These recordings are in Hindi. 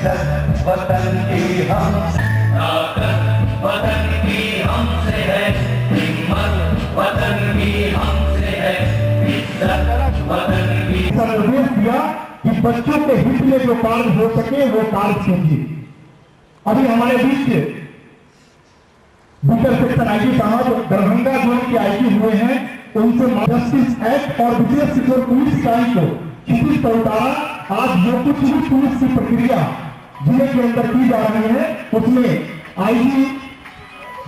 इज्जत वतन की हम, ताकत वतन की हमसे है, हिम्मत वतन की हमसे है, इज्जत वतन की। निर्देश दिया कि बच्चों के हित में जो कार्य हो सके वो कार्य कीजिए। अभी हमारे बीच विकर सेक्शन आईजी साहब दरभंगा जोन के आईजी हुए हैं, उनसे जस्टिस एक्ट और विशेष किशोर पुलिस इकाई को क्षितिज पर उतारा। आज जो कुछ भी पुलिस की प्रक्रिया जिले के अंदर की जा रही है उसमें आईजी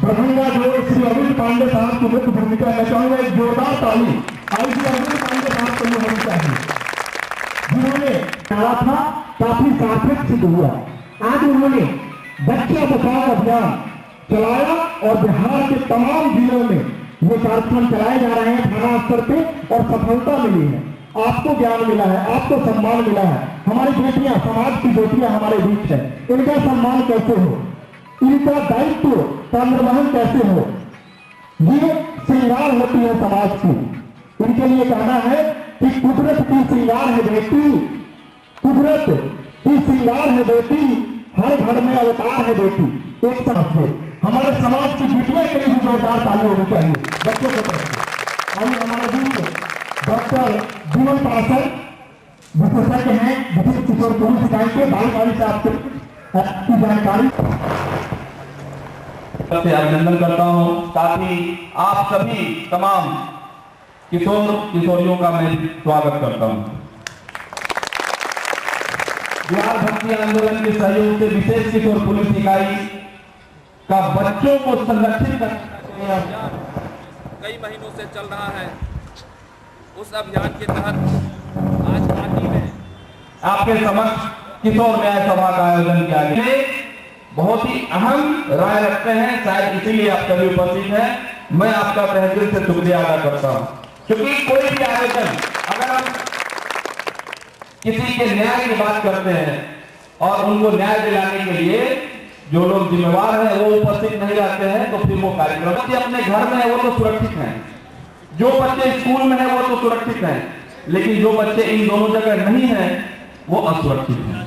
दरभंगा जोन श्री अरविंद पांडे साहब की मुख्य भूमिका। मैं चाहूंगा एक जोरदार ताली आईजी अरविंद पांडे साहब को होनी चाहिए, जिन्होंने कहा था काफी सार्थक सिद्ध हुआ। आज उन्होंने बच्चा बचाओ अभियान चलाया और बिहार के तमाम जिलों में ये कार्यक्रम चलाए जा रहे हैं थाना स्तर पे और सफलता मिली है। आपको ज्ञान मिला है, आपको सम्मान मिला है। हमारी बेटियां, समाज की बेटियां हमारे बीच है, इनका सम्मान कैसे हो, इनका दायित्व का निर्वहन कैसे हो, ये श्रृंगार होती है समाज की। इनके लिए कहना है कि कुदरत की श्रृंगार है बेटी, कुदरत की श्रृंगार है बेटी, हर घर में अवतार है बेटी। एक तरफ से हमारे समाज की बेटियों के लिए भी जोरदार ताली होनी चाहिए बच्चों को तरफ से। और हमारे बीच डॉक्टर जीवन पार्षद विशेषज्ञ हैं विशेष किशोर पुलिस इकाई के, बाल से आपकी जानकारी से अभिनंदन करता हूं। साथ ही आप सभी तमाम किशोर किशोरियों का मैं स्वागत करता हूं। बिहार भक्ति आंदोलन के सहयोग से विशेष किशोर पुलिस इकाई का बच्चों को संरक्षित करने का कई महीनों से चल रहा है। उस अभियान के तहत आज पार्टी में आपके समक्ष किशोर न्याय सभा का आयोजन किया गया। बहुत ही अहम राय रखते हैं, शायद इसीलिए आप सभी उपस्थित हैं। मैं आपका तहे दिल से शुक्रिया अदा करता हूं, क्योंकि कोई भी आयोजन अगर हम किसी के न्याय की बात करते हैं और उनको न्याय दिलाने के लिए जो लोग जिम्मेवार हैं वो उपस्थित नहीं रहते हैं तो फिर वो कार्यक्रम बच्चे अपने घर में है वो तो सुरक्षित हैं, जो बच्चे स्कूल में है वो तो सुरक्षित हैं, लेकिन जो बच्चे इन दोनों जगह नहीं है वो असुरक्षित हैं।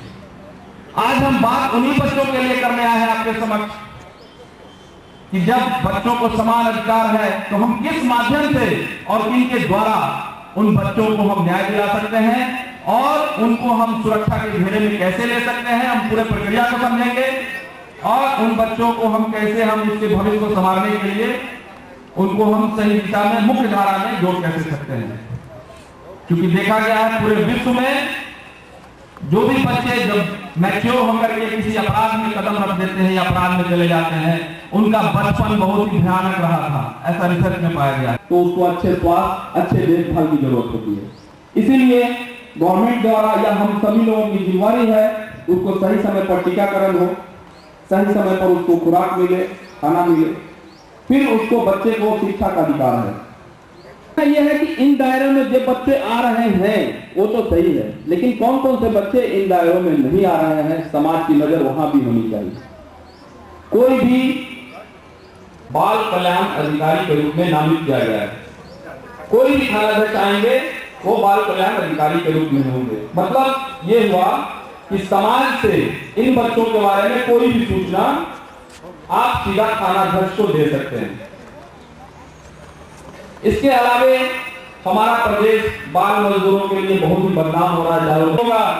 आज हम बात उन्हीं बच्चों के लिए करने आए हैं आपके समक्ष कि जब बच्चों को समान अधिकार है तो हम किस माध्यम से और इनके द्वारा उन बच्चों को हम न्याय दिला सकते हैं और उनको हम सुरक्षा के घेरे में कैसे ले सकते हैं। हम पूरे प्रक्रिया को समझेंगे और उन बच्चों को हम कैसे हम इसके भविष्य को संभालने के लिए उनको हम सही दिशा में मुख्य धारा में जोड़ कैसे सकते हैं। क्योंकि देखा गया है पूरे विश्व में जो भी बच्चे जब मैच्योर होकर के किसी अपराध में कदम रख देते हैं या अपराध में चले जाते हैं उनका बचपन बहुत ही भयानक रहा था, ऐसा रिसर्च में पाया गया। तो उसको अच्छे स्वास्थ्य अच्छे देखभाल की जरूरत होती है। इसीलिए गवर्नमेंट द्वारा या हम सभी लोगों की जिम्मेवारी है उसको सही समय पर टीकाकरण हो, सही समय पर उसको खुराक मिले, खाना मिले, फिर उसको बच्चे को शिक्षा का अधिकार है। यह है कि इन दायरों में जो बच्चे आ रहे हैं वो तो सही है, लेकिन कौन कौन से बच्चे इन दायरों में नहीं आ रहे हैं, समाज की नजर वहां भी होनी चाहिए। कोई भी बाल कल्याण अधिकारी के रूप में नामित किया गया है, कोई भी थानाध्यक्ष आएंगे वो बाल कल्याण अधिकारी के रूप में होंगे। मतलब ये हुआ कि समाज से इन बच्चों के बारे में कोई भी सूचना आप सीधा थानाध्यक्ष को दे सकते हैं। इसके अलावे हमारा प्रदेश बाल मजदूरों के लिए बहुत ही बदनाम हो रहा है,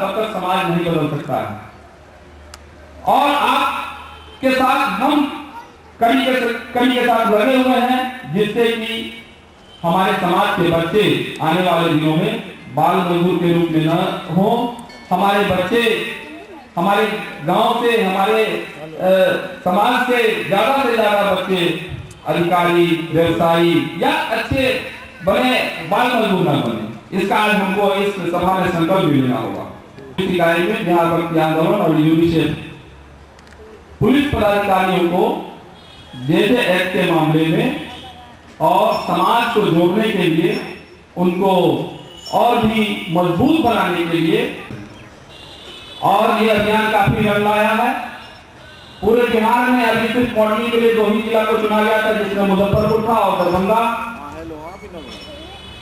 तब तक समाज नहीं बदल सकता है। और आपके साथ हम कड़ी के साथ लगे हुए हैं जिससे कि हमारे समाज के बच्चे आने वाले दिनों में बाल मजदूर के रूप में न हो। हमारे बच्चे हमारे गांव से हमारे समाज से ज्यादा बच्चे अधिकारी व्यवसायी या अच्छे बने, बाल मजदूर न बने। इसका आज हमको इस सभा में संकल्प भी लेना होगा। इकाई में बिहार भक्ति आंदोलन और यूनिसेफ पुलिस पदाधिकारियों को जैसे एक्ट के मामले में और समाज को जोड़ने के लिए उनको और भी मजबूत बनाने के लिए और ये अभियान काफी रंग लाया है। पूरे बिहार में अभी सिर्फ मॉडलिंग के लिए 2 ही जिला को चुना गया था, जिसमें मुजफ्फरपुर था और दरभंगा।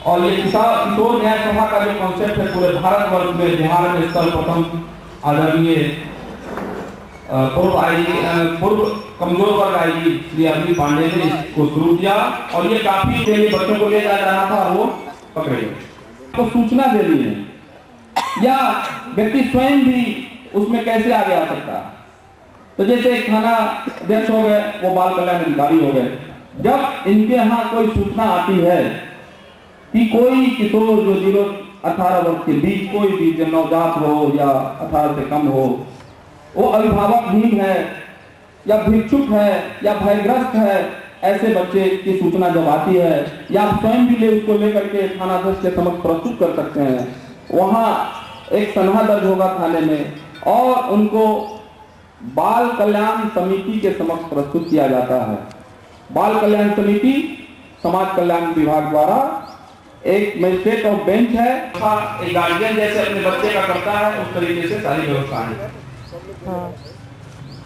और ये किशोर न्याय सभा का जो कॉन्सेप्ट है पूरे भारतवर्ष में बिहार में सर्वप्रथम आदरणीय पूर्व कमजोर वर्ग आईजी श्री अरविंद पांडे ने इसको शुरू किया और ये काफी के लिए बच्चों को ले जा रहा था और वो पकड़े गए। तो सूचना देनी है या व्यक्ति स्वयं भी उसमें कैसे आगे आ सकता है। तो जैसे थाना अध्यक्ष हो गए, वो बाल कल्याण अधिकारी हो गए, जब इनके यहाँ कोई सूचना आती है कि कोई किशोर जो 0-18 वर्ष के बीच कोई भी जो नवजात हो या 18 से कम हो, वो अभिभावकहीन है या भिक्षुक है या भयग्रस्त है, ऐसे बच्चे की सूचना जब आती है या आप स्वयं भी ले उसको लेकर के थाना अध्यक्ष के समक्ष प्रस्तुत कर सकते हैं। वहाँ एक सनहा दर्ज होगा थाने में और उनको बाल कल्याण समिति के समक्ष प्रस्तुत किया जाता है। बाल कल्याण समिति समाज कल्याण विभाग द्वारा एक मजिस्ट्रेट ऑफ बेंच है, एक गार्जियन जैसे अपने बच्चे का करता है उस तरीके से सारी व्यवस्था है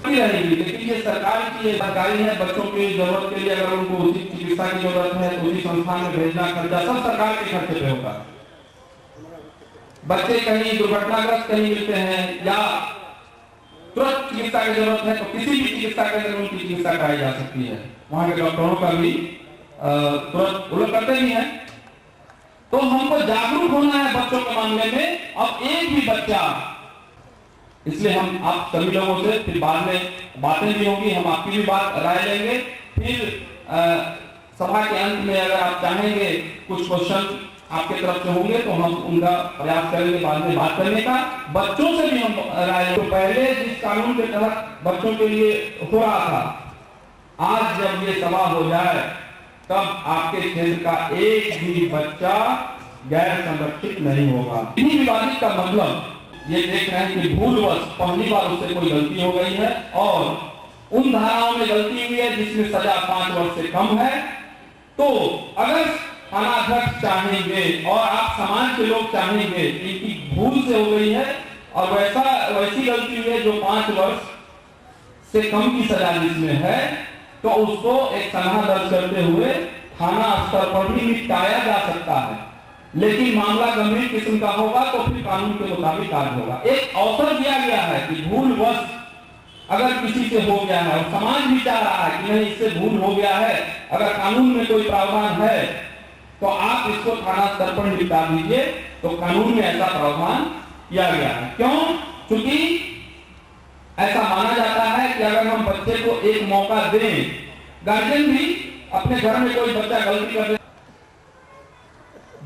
रहेगी। लेकिन ये सरकार की सरकारी है, बच्चों की जरूरत के लिए अगर उनको उचित चिकित्सा की जरूरत है तो उसी संस्थान में भेजना, खर्चा सब सरकार के खर्चे पे होगा। बच्चे कहीं दुर्घटनाग्रस्त कहीं मिलते हैं या तुरंत चिकित्सा की जरूरत है तो किसी भी चिकित्सा केंद्र में उनकी चिकित्सा कराई जा सकती है। वहां के डॉक्टरों का भी तुरंत वो लोग करते नहीं है। तो हमको जागरूक होना है बच्चों के मामले में। अब एक भी बच्चा, इसलिए हम आप सभी लोगों से फिर बाद में बातें भी होंगी, हम आपकी भी बात राय लेंगे। फिर सभा के अंत में अगर आप चाहेंगे कुछ क्वेश्चन आपके तरफ से होंगे तो हम उनका प्रयास करेंगे बाद में बात करने का। बच्चों से भी हम राय, तो पहले जिस कानून के तहत बच्चों के लिए हो रहा था, आज जब ये सभा हो जाए तब आपके क्षेत्र का एक भी बच्चा गैर संरक्षित नहीं होगा। इन्हीं विवादित का मतलब ये देख रहे हैं कि भूलवश पहली बार उससे कोई गलती हो गई है और उन धाराओं में गलती हुई है जिसमें सजा 5 वर्ष से कम है। तो अगर थानाध्यक्ष चाहेंगे और आप समाज के लोग चाहेंगे कि भूल से हो गई है और वैसी गलती हुई है जो 5 वर्ष से कम की सजा जिसमें है, तो उसको एक सनहा दर्ज करते हुए थाना स्तर पर भी निपटाया जा सकता है। लेकिन मामला गंभीर किस्म का होगा तो फिर कानून के मुताबिक कार्य होगा। एक अवसर दिया गया है कि भूलवश अगर किसी से हो गया है और समाज भी चाह रहा है कि नहीं इससे भूल हो गया है, अगर कानून में कोई प्रावधान है तो आप इसको थाना स्तर पर निपटा दीजिए। तो कानून में ऐसा प्रावधान किया गया है। क्यों? क्योंकि ऐसा माना जाता है कि अगर हम बच्चे को एक मौका दें, गार्जियन भी अपने घर में कोई बच्चा गलती कर दे,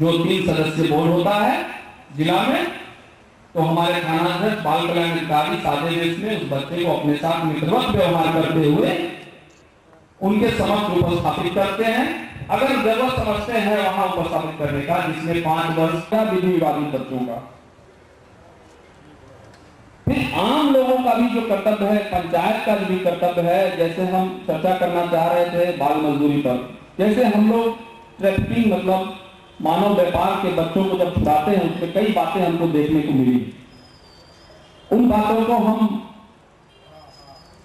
जो 3 सदस्य बोर्ड होता है जिला में, तो हमारे थानाध्यक्ष बाल कल्याण अधिकारी सादे देश में उस बच्चे को अपने साथ मित्रवत व्यवहार करते हुए उनके समक्ष उपस्थापित करते हैं। अगर जरूरत समझते हैं वहां उपस्थापित करने का, जिसमें 5 वर्ष का विधि विवादित बच्चों का। फिर आम लोगों का भी जो कर्तव्य है, पंचायत का भी कर्तव्य है। जैसे हम चर्चा करना चाह रहे थे बाल मजदूरी पर, जैसे हम लोग ट्रैफिकिंग मतलब मानव व्यापार के बच्चों को जब छुड़ाते हैं उसमें कई बातें हमको देखने को मिली। उन बातों को हम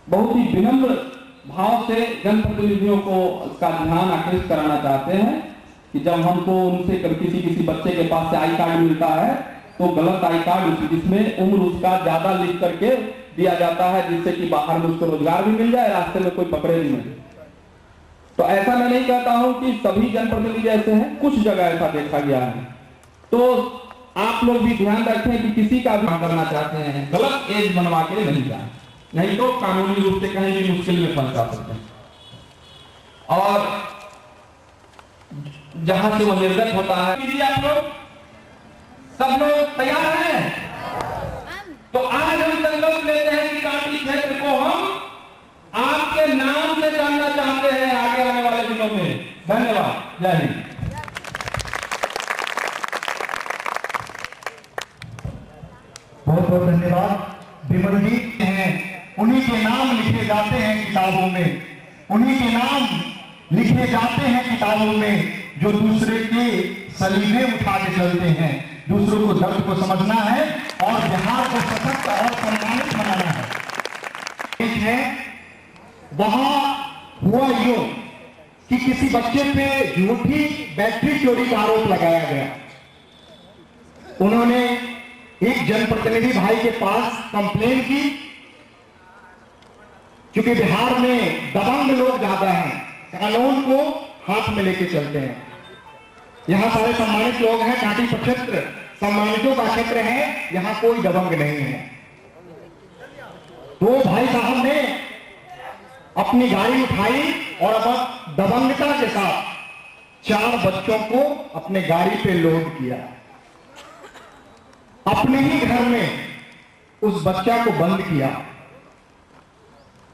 बहुत ही विनम्र भाव से जनप्रतिनिधियों को इसका ध्यान आकृष्ट कराना चाहते हैं कि जब हमको उनसे किसी बच्चे के पास से आई कार्ड मिलता है तो गलत आई कार्ड जिसमें उम्र उसका ज्यादा लिख करके दिया जाता है, जिससे कि बाहर में उसको रोजगार भी मिल जाए, रास्ते में कोई पकड़े भी नहीं। तो ऐसा मैं नहीं कहता हूं कि सभी जनप्रतिनिधि ऐसे हैं, कुछ जगह ऐसा देखा गया है। तो आप लोग भी ध्यान रखें कि किसी का भी करना चाहते हैं गलत एज बनवा के नहीं जाए, नहीं तो कानूनी रूप से कहीं भी मुश्किल में फंस जा सकते हैं। और जहां से वो निर्गत होता है, आप लोग सब लोग तैयार हैं? तो आज हम संकल्प लेते हैं कि कांटी क्षेत्र को हम आपके नाम से जानना चाहते हैं आगे आने वाले दिनों में। धन्यवाद। जय हिंद। बहुत बहुत धन्यवाद। विमल जी हैं, उन्हीं के नाम लिखे जाते हैं किताबों में, उन्हीं के नाम लिखे जाते हैं किताबों में, जो दूसरे के सलीबे उठा के चलते हैं। दूसरों को दर्द को समझना है और बिहार को सशक्त और सम्मानित बनाना है। वहां हुआ यो कि किसी बच्चे पे झूठी बैटरी चोरी का आरोप लगाया गया। उन्होंने एक जनप्रतिनिधि भाई के पास कंप्लेन की क्योंकि बिहार में दबंग लोग ज्यादा हैं, कानून को हाथ में लेके चलते हैं। यहाँ सारे सम्मानित लोग हैं, कांटी प्रक्षेत्र सम्मानितों का क्षेत्र है, यहाँ कोई दबंग नहीं है। तो भाई साहब ने अपनी गाड़ी उठाई और अब दबंगता के साथ 4 बच्चों को अपने गाड़ी पे लोड किया। अपने ही घर में उस बच्चा को बंद किया,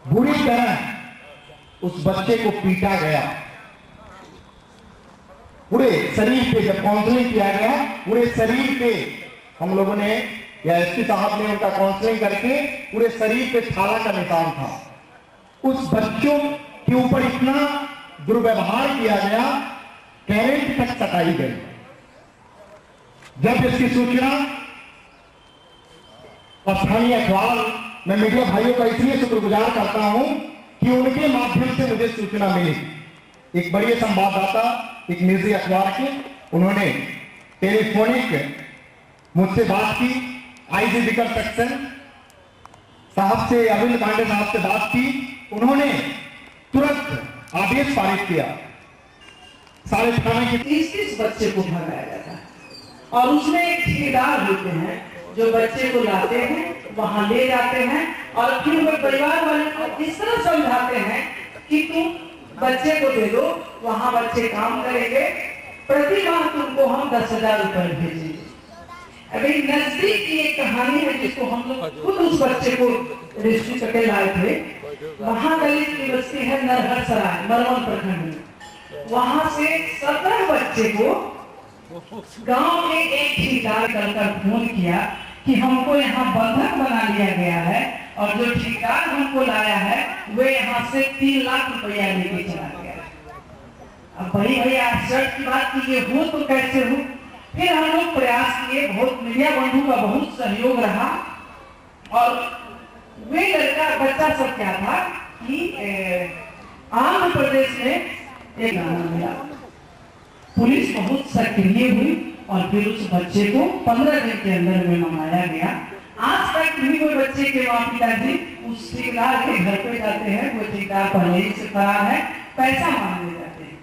बुरी तरह उस बच्चे को पीटा गया। पूरे शरीर पे जब काउंसलिंग किया गया, पूरे शरीर पे हम लोगों ने या एसपी साहब ने उनका काउंसलिंग करके पूरे शरीर पे छाला का निशान था। उस बच्चों के ऊपर इतना दुर्व्यवहार किया गया, कैरेट तक कटाई गई। जब इसकी सूचना स्थानीय अखबार, मैं मीडिया भाइयों का इसलिए शुक्रगुजार करता हूं कि उनके माध्यम से मुझे सूचना मिली। एक बड़े संवाददाता, एक निजी अखबार के, उन्होंने टेलीफोनिक मुझसे बात की, आईजी दिग्गज सेक्शन साहब से, अरविंद पांडे साहब से बात की। उन्होंने तुरंत आदेश पारित किया, सारे थाने के 30 बच्चे को भगाया जाता है और उसमें एक ठेकेदार होते हैं जो बच्चे को लाते हैं, वहां ले जाते हैं और फिर वो परिवार वाले को इस तरह समझाते हैं कि तुम बच्चे को दे दो, वहां बच्चे काम करेंगे, प्रति माह तुमको हम 10,000 रुपए भेजेंगे। अभी नजदीक की एक कहानी है जिसको हम लोग खुद उस बच्चे को रजिस्ट्री करके लाए थे। वहां दलित की बस्ती है नरहरसराय, मरवन प्रखंड में। वहां से 17 बच्चे को गांव के एक ठेकेदार कर फोन किया कि हमको यहाँ बंधक बना लिया गया है और जो ठेकेदार हमको लाया है वे यहाँ से 3 लाख रुपया लेके चला गया। अब बड़ी भैया आश्चर्य की बात की ये हो तो कैसे हो। फिर हम लोग प्रयास किए, बहुत मीडिया बंधु का बहुत सहयोग रहा और वे लड़का बच्चा सब क्या था कि आंध्र प्रदेश में एक गाना मिला। पुलिस बहुत सक्रिय हुई और फिर उस बच्चे को 15 दिन के अंदर में मंगाया गया। आज तक भी कोई बच्चे के माँ पिताजी उस ठेकेदार के घर पे जाते हैं, वो ठेकेदार पहले ही से फरार है, पैसा मांगने जाते हैं।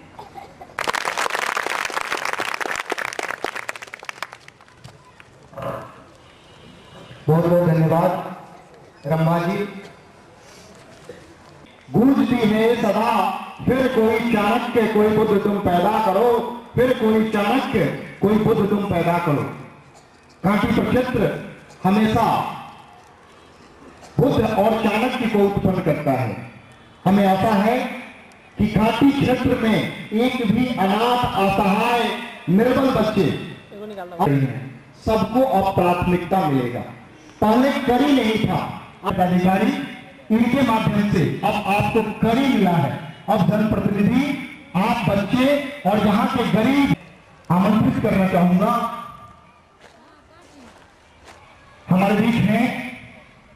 बहुत बहुत धन्यवाद रम्मा जी। गूंजती है सदा फिर कोई चाणक्य कोई बुद्ध तुम पैदा करो, फिर कोई चाणक्य कोई बुद्ध तुम पैदा करो। कांटी प्रक्षेत्र हमेशा बुद्ध और चाणक्य को उत्पन्न करता है। हमें आशा है कि कांटी क्षेत्र में एक भी अनाथ, असहाय, निर्बल बच्चे सबको अब प्राथमिकता मिलेगा। पहले कड़ी नहीं था, अब अधिकारी इनके माध्यम से अब आपको कड़ी मिला है। अब जनप्रतिनिधि, आप बच्चे और यहाँ के गरीब आमंत्रित करना चाहूंगा। हमारे बीच में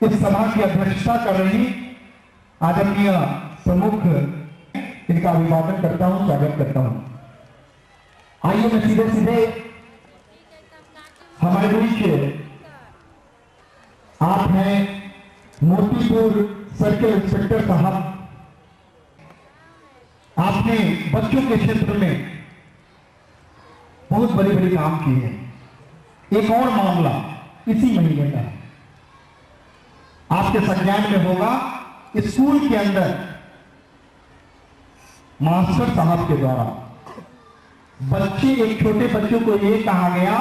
इस सभा की अध्यक्षता कर रही आदरणीय प्रमुख, इनका अभिवादन करता हूं, स्वागत करता हूं। आइए मैं सीधे सीधे हमारे बीच आप हैं मोतीपुर सर्किल इंस्पेक्टर साहब। आपने बच्चों के क्षेत्र में बहुत बड़ी बड़ी काम किए हैं। एक और मामला इसी महीने का आपके संज्ञान में होगा। स्कूल के अंदर मास्टर साहब के द्वारा बच्चे, एक छोटे बच्चों को यह कहा गया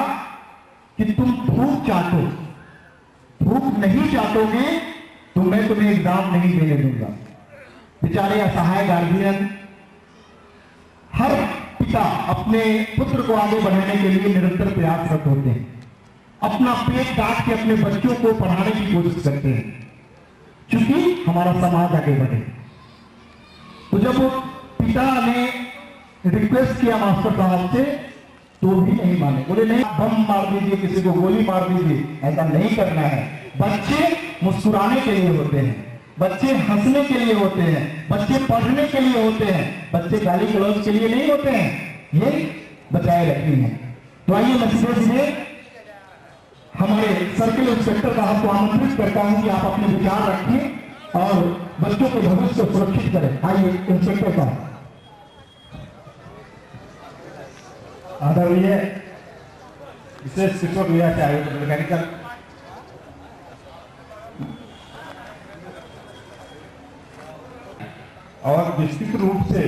कि तुम थूक चाटो, थूक नहीं चाटोगे तो मैं तुम्हें एग्जाम नहीं देने दूंगा। बेचारे असहाय गार्जियन, हर पिता अपने पुत्र को आगे बढ़ाने के लिए निरंतर प्रयासरत होते हैं, अपना पेट काट के अपने बच्चों को पढ़ाने की कोशिश करते हैं क्योंकि हमारा समाज आगे बढ़े। तो जब पिता ने रिक्वेस्ट किया मास्टर साहब से तो भी नहीं माने, बोले नहीं बम मार दीजिए, किसी को गोली मार दीजिए, ऐसा नहीं करना है। बच्चे मुस्कुराने के लिए होते हैं, बच्चे हंसने के लिए होते हैं, बच्चे पढ़ने के लिए होते हैं, बच्चे गाली गलौज के लिए नहीं होते हैं। ये बचाए रखनी है। तो आइए मैं सीधे सीधे हमारे सर्किल इंस्पेक्टर साहब को आमंत्रित करता हूं कि आप अपने विचार रखें और बच्चों के भविष्य को सुरक्षित करें। आइए इंस्पेक्टर का आदरणीय विशेष शिक्षक लिया से आयुक्त मैकेनिकल और विस्तृत रूप से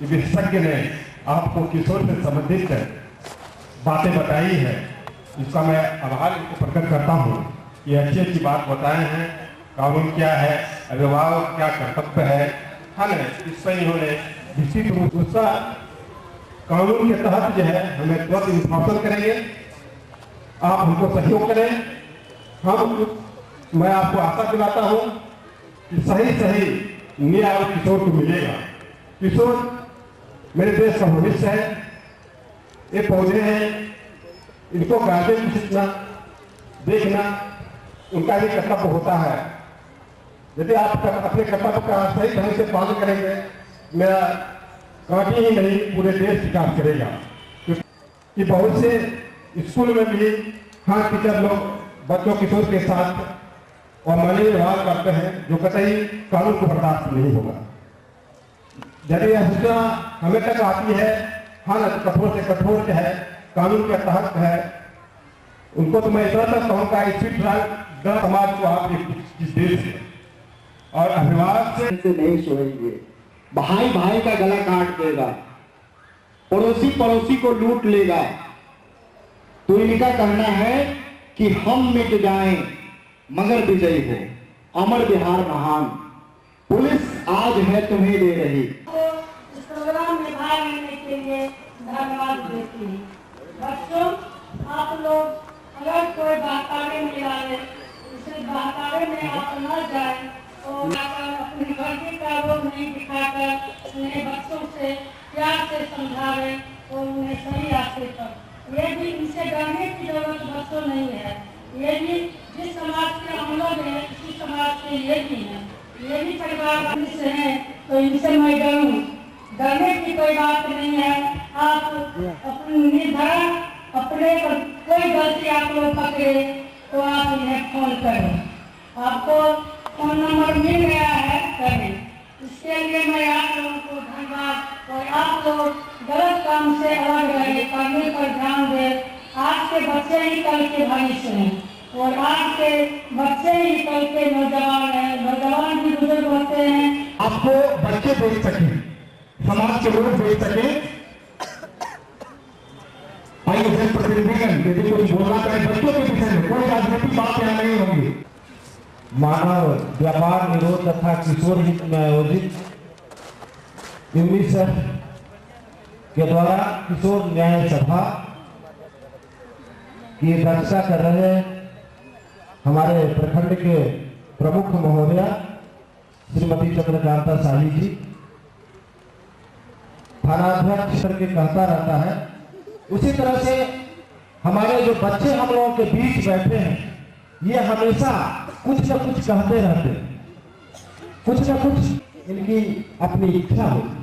विशेषज्ञ ने आपको किशोर से संबंधित बातें बताई है, इसका मैं आभार प्रकट करता हूँ कि अच्छी अच्छी बात बताए हैं। कानून क्या है, अभिभावक क्या कर्तव्य है, इस पर इन्होंने विस्तृत रूप उसका कानून के तहत जो है हमें तुरंत इन्फॉर्मेशन करेंगे, आप हमको सहयोग करें। मैं आपको आशा दिलाता हूँ कि सही न्याय किशोर को मिलेगा। किशोर मेरे देश का भविष्य है, ये पौधे हैं, इनको गार्डन सीखना देखना उनका भी कर्तव्य होता है। यदि आप अपने कर्तव्य का सही ढंग से पालन करेंगे, मेरा कांटी ही नहीं पूरे देश विकास करेगा। कि बहुत से स्कूल में भी टीचर लोग बच्चों किशोर के साथ और मानवीय व्यवहार करते हैं जो कतई कानून को बर्दाश्त नहीं होगा। यदि यह सूचना हमें तक आती है, कठोर से कठोर है, कानून के तहत है, उनको तो मैं इतना तक कहूँगा इस समाज को आप इस देश से और अभिभावक से नहीं सोएंगे। भाई भाई का गला काट देगा, पड़ोसी पड़ोसी को लूट लेगा। तो इनका कहना है कि हम मिट जाएं मगर विजयी हो, अमर बिहार महान। पुलिस आज है तुम्हें दे रही। इस प्रोग्राम में भाग लेने के लिए धन्यवाद देती हूँ। बच्चों, आप लोग अगर कोई बहकावे में डाले, उसे बहकावे में आप न जाए तो अपनी वर्दी का रोग नहीं दिखाकर उन्हें बच्चों से प्यार से समझावे और उन्हें सही रास्ते पर। ये भी इनसे डरने की जरूरत बच्चों नहीं है। ये भी जिस समाज के हम लोग हैं उसी समाज के ये भी हैं, ये भी परिवार से हैं, तो इनसे मैं डरूं, डरने की कोई बात नहीं है। आप अपनी निर्भर अपने कोई गलती आप लोग पकड़े तो आप इन्हें फोन करें, आपको फोन नंबर मिल गया है, करें। इसके लिए मैं आप लोगों को धन्यवाद। और आप लोग गलत काम से अलग रहे, पढ़ने पर ध्यान दें। आज के बच्चे ही कल के भविष्य हैं और आज के बच्चे ही कल के नौजवान हैं। नौजवान भी बुजुर्ग होते हैं। आपको बच्चे देख सके, समाज के लोग देख सके। आइए जनप्रतिनिधिगण यदि कुछ बोलना चाहे बच्चों के विषय में, कोई राजनीतिक बात यहाँ नहीं होगी। मानव व्यापार निरोध तथा किशोर हित में आयोजित यूनिसेफ के द्वारा किशोर न्याय सभा की अध्यक्षता कर रहे हमारे प्रखंड के प्रमुख महोदया श्रीमती चंद्रकांता शाही जी, थानाध्यक्ष के कहता रहता है, उसी तरह से हमारे जो बच्चे हम लोगों के बीच बैठे हैं, ये हमेशा कुछ न कुछ कहते रहते, कुछ न कुछ इनकी अपनी इच्छा होती।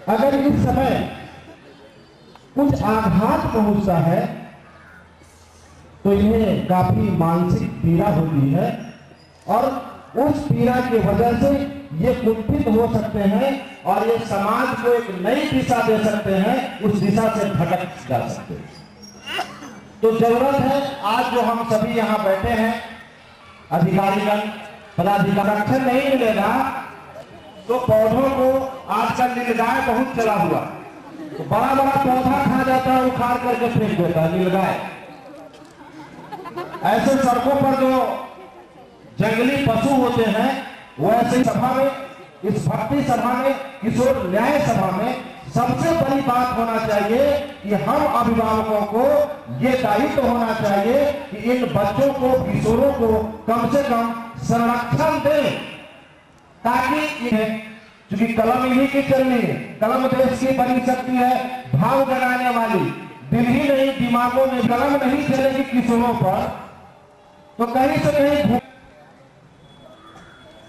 अगर इस समय कुछ आघात पहुंचता है तो इन्हें काफी मानसिक पीड़ा होती है और उस पीड़ा की वजह से ये कुंठित हो सकते हैं और ये समाज को एक नई दिशा दे सकते हैं, उस दिशा से भटक जा सकते हैं। तो जरूरत है आज जो हम सभी यहाँ बैठे हैं, अधिकारीगण पदाधिकारी, रक्षण नहीं मिलेगा तो पौधों को आजकल नीलगाय बहुत चला हुआ, तो बड़ा बड़ा पौधा खा जाता है, उखाड़ करके फेंक देता है नीलगाय। ऐसे सड़कों पर जो जंगली पशु होते हैं वो ऐसे सभा में, इस भक्ति सभा में, किशोर न्याय सभा में सबसे बड़ी बात होना चाहिए कि हम अभिभावकों को ये दायित्व होना चाहिए कि इन बच्चों को, किशोरों को कम से कम संरक्षण दें, ताकि इन्हें, क्योंकि कलम इन्हीं की चलनी है, कलम देश की बनी शक्ति है, भाव जगाने वाली। दिल ही नहीं दिमागों में कलम नहीं चलेगी किशोरों पर तो कहीं से कहीं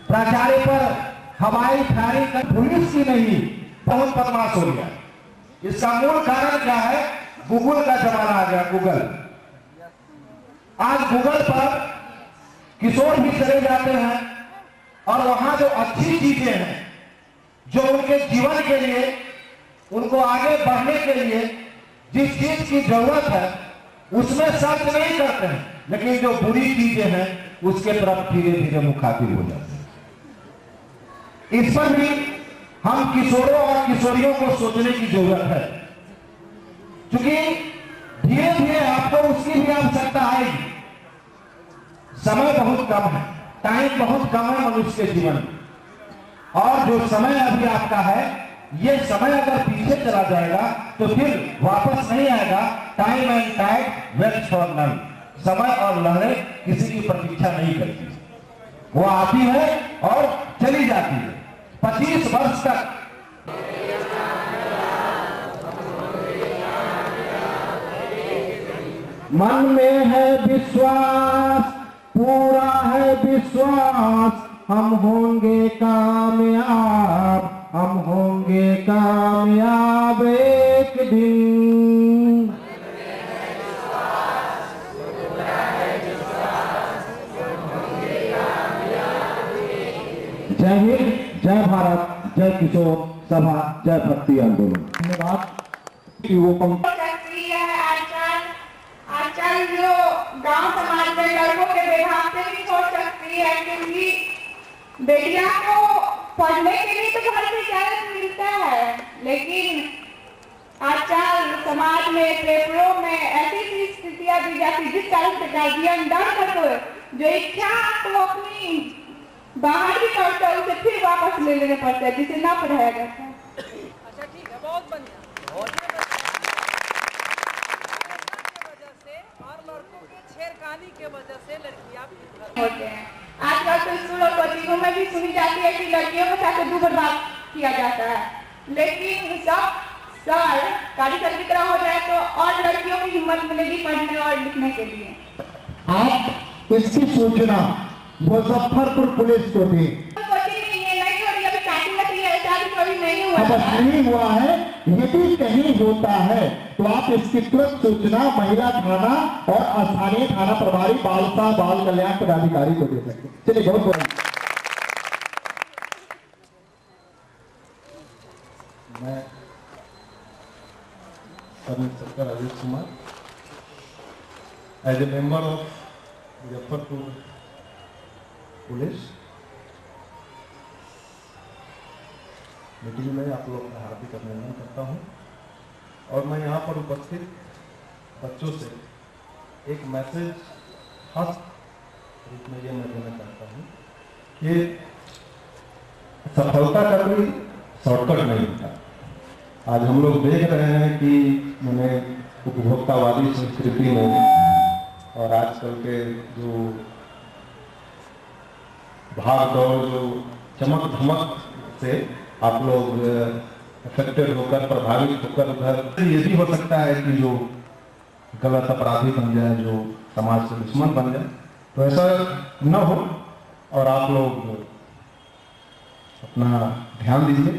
प्राचार्य पर हवाई फायरिंग कर पुलिस की नहीं, बहुत बदमाश हो गया। इसका मूल कारण क्या है? गूगल का जमाना आ गया। गूगल, आज गूगल पर किशोर भी चले जाते हैं और वहां जो अच्छी चीजें हैं, जो उनके जीवन के लिए, उनको आगे बढ़ने के लिए जिस चीज की जरूरत है उसमें सर्च नहीं करते हैं, लेकिन जो बुरी चीजें हैं उसके तरफ धीरे धीरे मुखातिब हो जाते हैं। इस पर भी हम किशोरों और किशोरियों को सोचने की जरूरत है, क्योंकि धीरे धीरे आपको उसकी भी आवश्यकता आएगी। समय बहुत कम है, टाइम बहुत कम है मनुष्य के जीवन में, और जो समय अभी आपका है, ये समय अगर पीछे चला जाएगा तो फिर वापस नहीं आएगा। Time and tide waits for none. समय और लहरें किसी की प्रतीक्षा नहीं करती, वो आती है और चली जाती है। 25 वर्ष तक मन में है विश्वास, पूरा है विश्वास, हम होंगे कामयाब, हम होंगे कामयाब एक दिन। जय हिंद, जय भारत, जय किशोर सभा, जय भक्ति आंदोलन। धन्यवाद। आजकल जो गांव समाज में लड़कों के विभाग से भी सोच सकती है, क्योंकि बेटियां को पढ़ने के लिए तो घर से इजाजत मिलता है, लेकिन आजकल समाज में, पेपरों में ऐसी स्थितियां दी जाती जिस कारण से गार्जियन डर कर जो इच्छा तो अपनी बाहर भी करता है उसे फिर वापस ले लेने पड़ता है, जिसे ना पढ़ाया जाता है। अच्छा ठीक है, बहुत बढ़िया। और लड़कों के छेड़खानी के वजह से लड़कियां होते हैं। आजकल तो स्कूल और कोचिंगों में भी सुनी जाती है कि लड़कियों के साथ दो बर्बाद किया जाता है, लेकिन सब कार्यक्रम की तरह हो जाए तो और लड़कियों की हिम्मत मिलेगी पढ़ने और लिखने के लिए। आप इसकी सूचना मुजफ्फरपुर पुलिस को दी। नहीं हुआ है, यदि कहीं होता है तो आप इसकी तुरंत सूचना महिला थाना और स्थानीय थाना प्रभारी बाल कल्याण पदाधिकारी को दे सकते। चलिए, बहुत बहुत मैं sub inspector Rajesh Kumar, as a member of Muzaffarpur police meeting में आप लोग का हार्दिक अभिनंदन करता हूं, और मैं यहाँ पर उपस्थित बच्चों से एक मैसेज खास रूप में ये मैं देना चाहता हूँ कि सफलता का कोई शॉर्टकट नहीं होता। आज हम लोग देख रहे हैं कि मैंने उपभोक्तावादी संस्कृति में और आजकल के जो भाग दौड़, जो चमक धमक से आप लोग अफेक्टेड होकर, प्रभावित होकर उधर ये भी हो सकता है कि जो गलत अपराधी बन जाए, जो समाज से दुश्मन बन जाए, तो ऐसा न हो और आप लोग अपना ध्यान दीजिए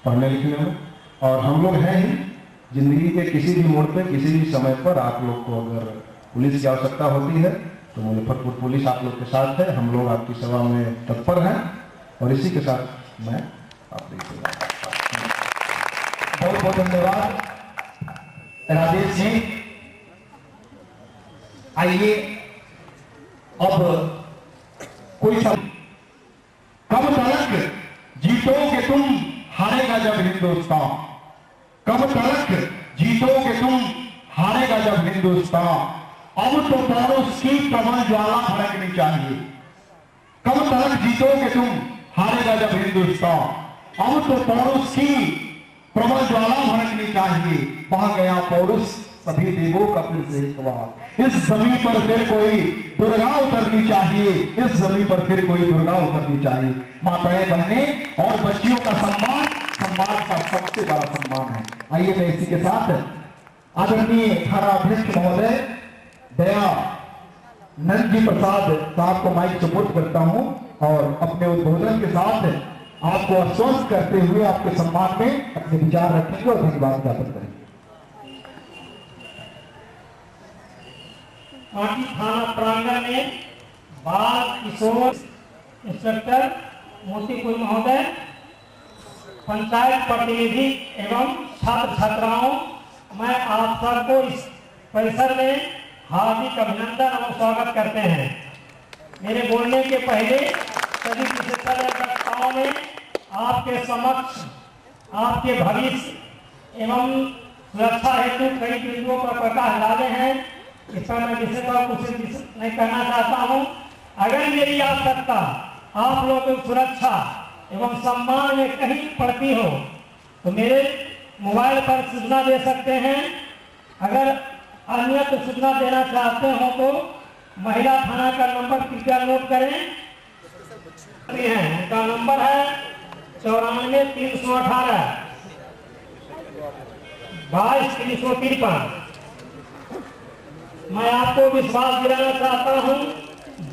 पढ़ने लिखने में। और हम लोग हैं ही, जिंदगी के किसी भी मोड़ पे, किसी भी समय पर आप लोग को अगर पुलिस की आवश्यकता होती है तो मुजफ्फरपुर पुलिस आप लोग के साथ है। हम लोग आपकी सेवा में तत्पर हैं, और इसी के साथ मैं आपकी सेवा। बहुत बहुत धन्यवाद राजेश जी। आइए अब कोई सब, कब तक जीतोगे तुम, हारेगा जब हिंदुस्तान, कब तक जीतोगे तुम, हारेगा जब हिंदुस्तान। अब तो पड़ोस की प्रबल ज्वाला भड़कनी चाहिए। कब तक जीतोगे तुम, हारेगा जब हिंदुस्तान। अब तो पौरुष की प्रबल ज्वाला भड़कनी चाहिए। वहां गया पौरुष सभी देवों का फिर से एक बार। इस जमीन पर फिर कोई दुर्गा उतरनी चाहिए, इस जमीन पर फिर कोई दुर्गा उतरनी चाहिए। माताएं बहने और बच्चियों का सम्मान समाज का सबसे बड़ा सम्मान है। आइए मैं इसी के साथ आदरणीय थानाध्यक्ष महोदय दया नंद जी प्रसाद साहब को माइक सुपुर्द करता हूं, और अपने उद्बोधन के साथ आपको आश्वस्त करते हुए आपके सम्मान में अपने विचार रखेंगे और धन्यवाद ज्ञापन करेंगे। कांटी थाना प्रांगण में बाल किशोर इंस्पेक्टर मोतीपुर महोदय, पंचायत प्रतिनिधि एवं छात्र छात्राओं, मैं आप सबको इस परिसर में हार्दिक अभिनंदन और स्वागत करते हैं। मेरे बोलने के पहले सभी कार्यकर्ताओं ने आपके समक्ष आपके भविष्य एवं सुरक्षा हेतु कई बिंदुओं पर प्रकाश डाले हैं। इस पर मैं विषय पर कुछ नहीं करना चाहता हूँ। अगर मेरी आवश्यकता आप लोगों की सुरक्षा एवं सम्मान में कहीं पड़ती हो तो मेरे मोबाइल पर सूचना दे सकते हैं। अगर अन्यत्र सूचना देना चाहते हो तो महिला थाना का नंबर कृपया नोट करें। उनका नंबर है 94-318 22-353। मैं आपको विश्वास दिलाना चाहता हूं,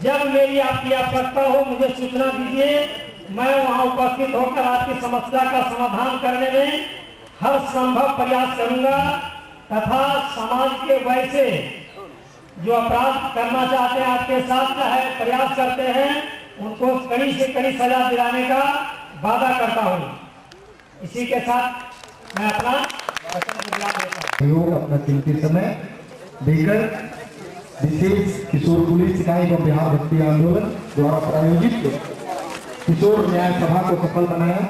जब मेरी आपकी आवश्यकता हो मुझे सूचना दीजिए। मैं वहां उपस्थित होकर आपकी समस्या का समाधान करने में हर संभव प्रयास करूंगा तथा समाज के वैसे जो अपराध करना चाहते हैं आपके साथ प्रयास करते हैं उनको कड़ी से कड़ी सजा दिलाने का वादा करता हूं। इसी के साथ मैं अपना अपना कीमती समय देकर विशेष किशोर पुलिस इकाई को बिहार भक्ति आंदोलन द्वारा प्रायोजित किशोर न्याय सभा को सफल बनाया।